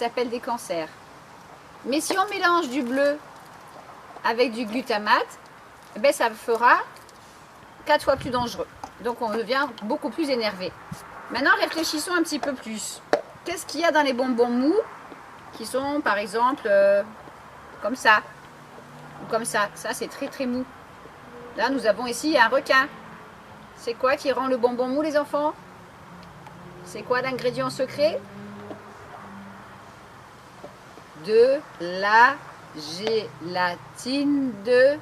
s'appelle des cancers. Mais si on mélange du bleu avec du glutamate, eh ben, ça fera 4 fois plus dangereux. Donc on devient beaucoup plus énervé. Maintenant réfléchissons un petit peu plus. Qu'est-ce qu'il y a dans les bonbons mous qui sont par exemple comme ça ou comme ça? Ça c'est très très mou. Là nous avons ici un requin. C'est quoi qui rend le bonbon mou les enfants? C'est quoi l'ingrédient secret? De la gélatine de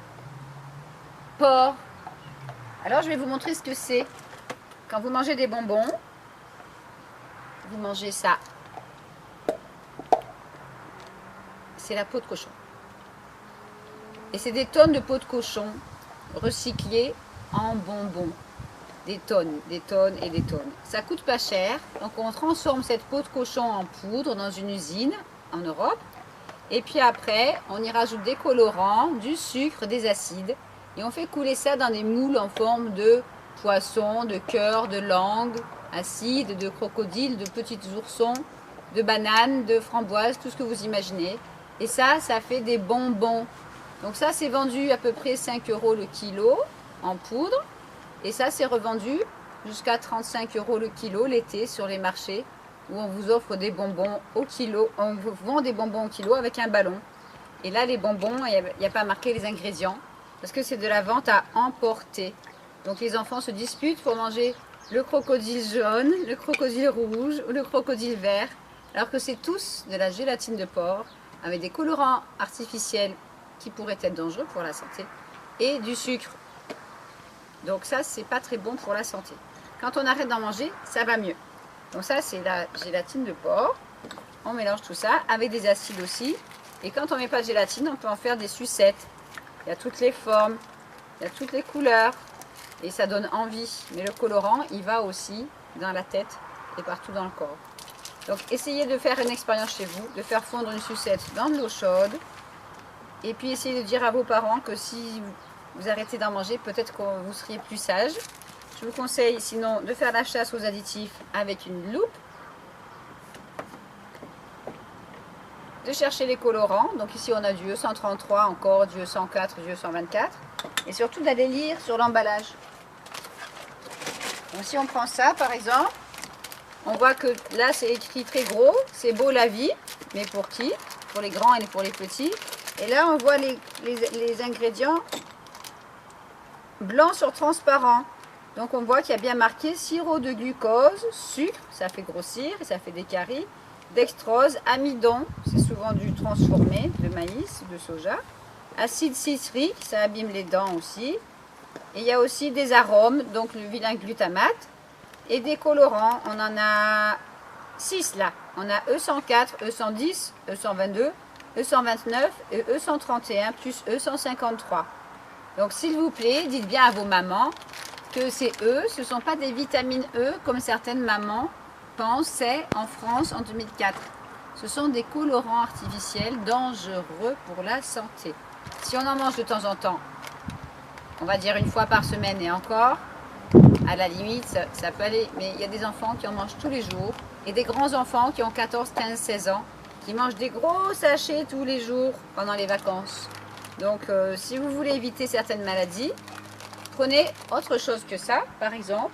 porc. Alors je vais vous montrer ce que c'est. Quand vous mangez des bonbons, vous mangez ça. C'est la peau de cochon. Et c'est des tonnes de peau de cochon recyclées en bonbons. Des tonnes et des tonnes. Ça coûte pas cher. Donc on transforme cette peau de cochon en poudre dans une usine en Europe. Et puis après, on y rajoute des colorants, du sucre, des acides. Et on fait couler ça dans des moules en forme de poisson, de cœur, de langue, acide, de crocodile, de petits oursons, de bananes, de framboises, tout ce que vous imaginez. Et ça fait des bonbons. Donc ça, c'est vendu à peu près 5 € le kilo en poudre. Et ça, c'est revendu jusqu'à 35 € le kilo l'été sur les marchés où on vous offre des bonbons au kilo. On vous vend des bonbons au kilo avec un ballon. Et là, les bonbons, il n'y a pas marqué les ingrédients parce que c'est de la vente à emporter. Donc les enfants se disputent pour manger le crocodile jaune, le crocodile rouge ou le crocodile vert, alors que c'est tous de la gélatine de porc avec des colorants artificiels qui pourraient être dangereux pour la santé et du sucre. Donc ça, c'est pas très bon pour la santé. Quand on arrête d'en manger, ça va mieux. Donc ça, c'est la gélatine de porc. On mélange tout ça avec des acides aussi. Et quand on met pas de gélatine, on peut en faire des sucettes. Il y a toutes les formes, il y a toutes les couleurs. Et ça donne envie. Mais le colorant, il va aussi dans la tête et partout dans le corps. Donc essayez de faire une expérience chez vous, de faire fondre une sucette dans de l'eau chaude. Et puis essayez de dire à vos parents que si vous arrêtez d'en manger, peut-être que vous seriez plus sage. Je vous conseille sinon de faire la chasse aux additifs avec une loupe. De chercher les colorants. Donc ici on a du E133 encore, du E104, du E124. Et surtout d'aller lire sur l'emballage. Donc si on prend ça par exemple, on voit que là c'est écrit très gros, c'est beau la vie, mais pour qui? Pour les grands et pour les petits. Et là on voit les ingrédients blanc sur transparent. Donc on voit qu'il y a bien marqué sirop de glucose, sucre, ça fait grossir et ça fait des caries, dextrose, amidon, c'est souvent du transformé de maïs, de soja, acide citrique, ça abîme les dents aussi. Et il y a aussi des arômes, donc le vilain glutamate et des colorants. On en a 6 là. On a E104, E110, E122, E129 et E131 plus E153. Donc s'il vous plaît, dites bien à vos mamans que ces E, ce ne sont pas des vitamines E comme certaines mamans pensaient en France en 2004. Ce sont des colorants artificiels dangereux pour la santé. Si on en mange de temps en temps, on va dire une fois par semaine et encore, à la limite, ça peut aller. Mais il y a des enfants qui en mangent tous les jours et des grands enfants qui ont 14, 15, 16 ans qui mangent des gros sachets tous les jours pendant les vacances. Donc, si vous voulez éviter certaines maladies, prenez autre chose que ça, par exemple,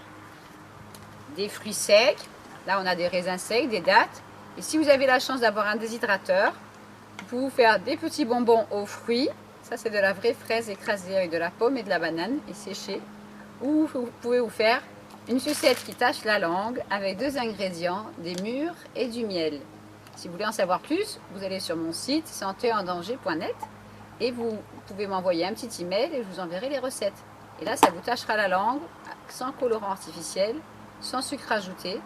des fruits secs. Là, on a des raisins secs, des dattes. Et si vous avez la chance d'avoir un déshydrateur, vous pouvez vous faire des petits bonbons aux fruits. Ça, c'est de la vraie fraise écrasée avec de la pomme et de la banane et séchée. Ou vous pouvez vous faire une sucette qui tâche la langue avec 2 ingrédients, des mûres et du miel. Si vous voulez en savoir plus, vous allez sur mon site santéendanger.net et vous pouvez m'envoyer un petit email et je vous enverrai les recettes. Et là, ça vous tâchera la langue sans colorant artificiel, sans sucre ajouté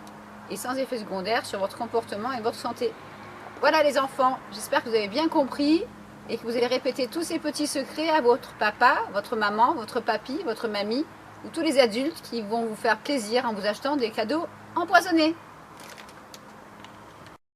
et sans effet secondaire sur votre comportement et votre santé. Voilà les enfants, j'espère que vous avez bien compris et que vous allez répéter tous ces petits secrets à votre papa, votre maman, votre papy, votre mamie ou tous les adultes qui vont vous faire plaisir en vous achetant des cadeaux empoisonnés.